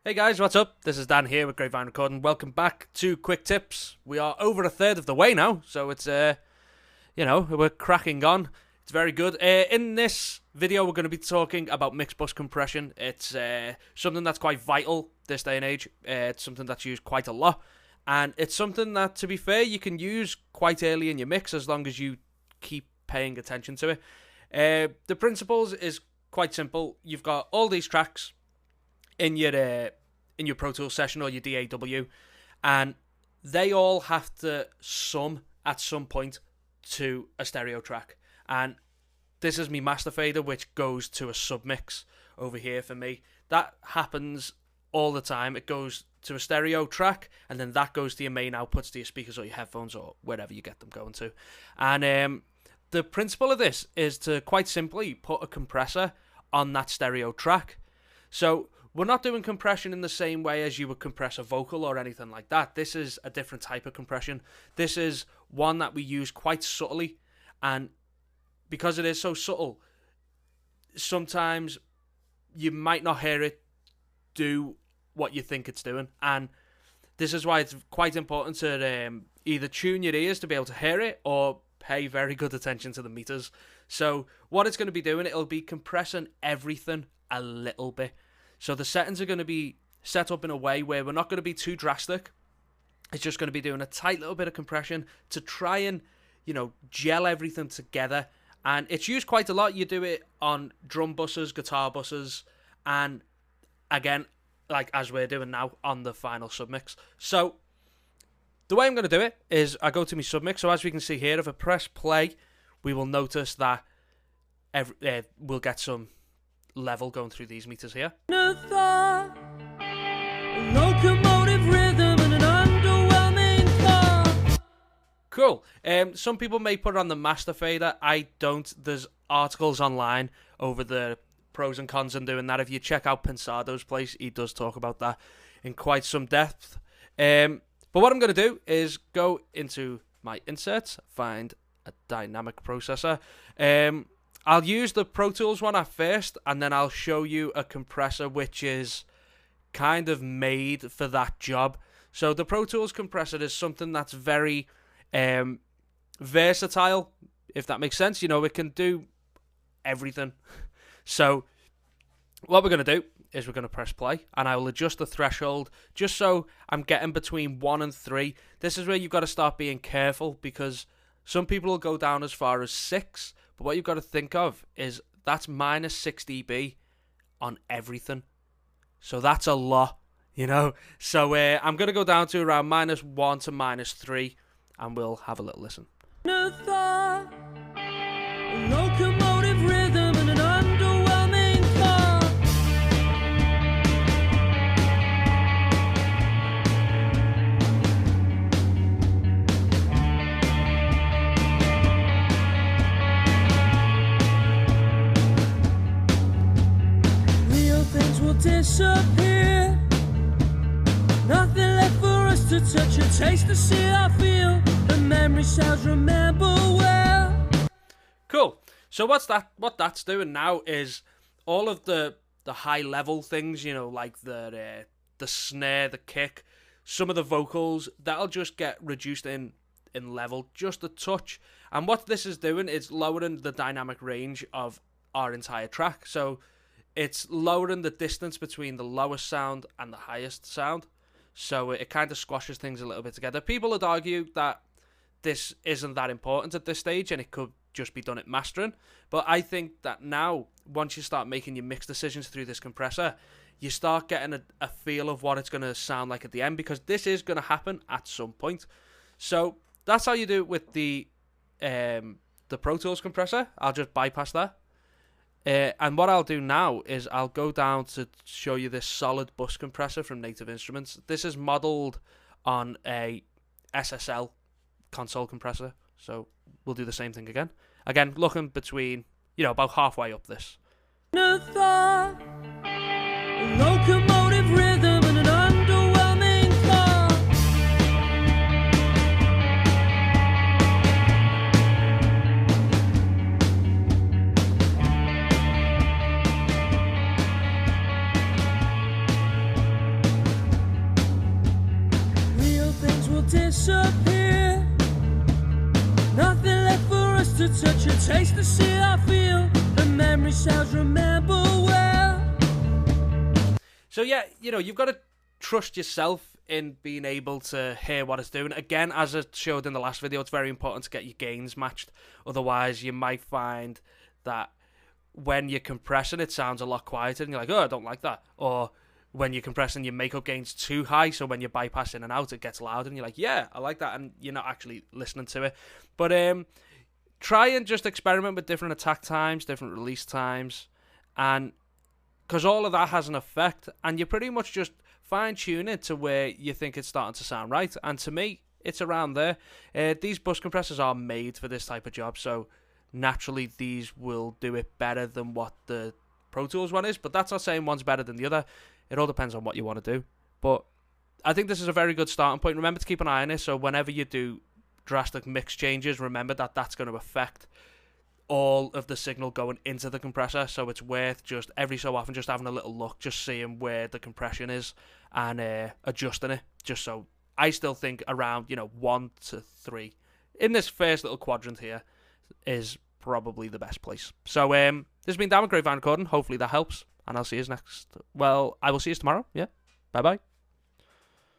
Hey guys, what's up? This is Dan here with GrapeVineRecording. Welcome back to Quick Tips. We are over a third of the way now, so it's, we're cracking on. It's very good. In this video, we're going to be talking about mix bus compression. It's something that's quite vital this day and age. It's something that's used quite a lot, and it's something that, to be fair, you can use quite early in your mix as long as you keep paying attention to it. The principles is quite simple. You've got all these tracks in your Pro Tools session or your DAW, and they all have to sum at some point to a stereo track. And this is my master fader, which goes to a submix over here for me. That happens all the time. It goes to a stereo track, and then that goes to your main outputs, to your speakers or your headphones or wherever you get them going to. And the principle of this is to quite simply put a compressor on that stereo track. So we're not doing compression in the same way as you would compress a vocal or anything like that. This is a different type of compression. This is one that we use quite subtly, and because it is so subtle, sometimes you might not hear it do what you think it's doing. And this is why it's quite important to either tune your ears to be able to hear it or pay very good attention to the meters. So what it's going to be doing, it'll be compressing everything a little bit. So the settings are going to be set up in a way where we're not going to be too drastic. It's just going to be doing a tight little bit of compression to try and, gel everything together. And it's used quite a lot. You do it on drum buses, guitar buses, and again, like as we're doing now on the final submix. So the way I'm going to do it is I go to my submix. So as we can see here, if I press play, we will notice that we'll get some level going through these meters here. Thought, a locomotive rhythm and an underwhelming car. Cool. Some people may put it on the master fader. I don't. There's articles online over the pros and cons in doing that. If you check out Pensado's place, he does talk about that in quite some depth. But what I'm going to do is go into my inserts, find a dynamic processor. I'll use the Pro Tools one at first, and then I'll show you a compressor which is kind of made for that job. So the Pro Tools compressor is something that's very versatile, if that makes sense. It can do everything. So what we're going to do is we're going to press play, and I will adjust the threshold just so I'm getting between 1 and 3. This is where you've got to start being careful, because some people will go down as far as 6, but what you've got to think of is that's minus 6 dB on everything. So that's a lot, So I'm going to go down to around -1 to -3, and we'll have a little listen. Thought, a locomotive rhythm and an underwhelming car. Real things will disappear. Nothing left for us to touch or taste to see or feel. The memory cells remember well. Cool. So what that's doing now is all of the high level things, like the snare, the kick, some of the vocals, that'll just get reduced in level just a touch. And what this is doing is lowering the dynamic range of our entire track. So it's lowering the distance between the lowest sound and the highest sound. So it kind of squashes things a little bit together. People would argue that this isn't that important at this stage and it could just be done at mastering. But I think that now, once you start making your mix decisions through this compressor, you start getting a feel of what it's going to sound like at the end, because this is going to happen at some point. So that's how you do it with the Pro Tools compressor. I'll just bypass that. And what I'll do now is I'll go down to show you this solid bus compressor from Native Instruments. This is modeled on a SSL console compressor, so we'll do the same thing again. Again, looking between, about halfway up this. Thought, a locomotive rhythm and an underwhelming car. disappear. Nothing left for us to touch or taste or see or feel. The memory sounds remember well. So yeah, you know, you've got to trust yourself in being able to hear what it's doing. Again, as I showed in the last video, it's very important to get your gains matched. Otherwise, you might find that when you're compressing, it sounds a lot quieter, and you're like, oh, I don't like that. Or when you're compressing, your makeup gain's too high, so when you bypass in and out, it gets loud, and you're like, yeah, I like that, and you're not actually listening to it. But try and just experiment with different attack times, different release times, and because all of that has an effect, and you pretty much just fine-tune it to where you think it's starting to sound right. And to me, it's around there. These bus compressors are made for this type of job, so naturally these will do it better than what the Pro Tools one is, but that's not saying one's better than the other. It all depends on what you want to do. But I think this is a very good starting point. Remember to keep an eye on this, so whenever you do drastic mix changes, remember that that's going to affect all of the signal going into the compressor, so it's worth just every so often just having a little look, just seeing where the compression is and adjusting it, just so I still think around 1 to 3 in this first little quadrant here is probably the best place. So this has been Dan with GrapeVineRecording. Hopefully that helps, and I'll see you next. Well, I will see you tomorrow. Yeah, bye bye.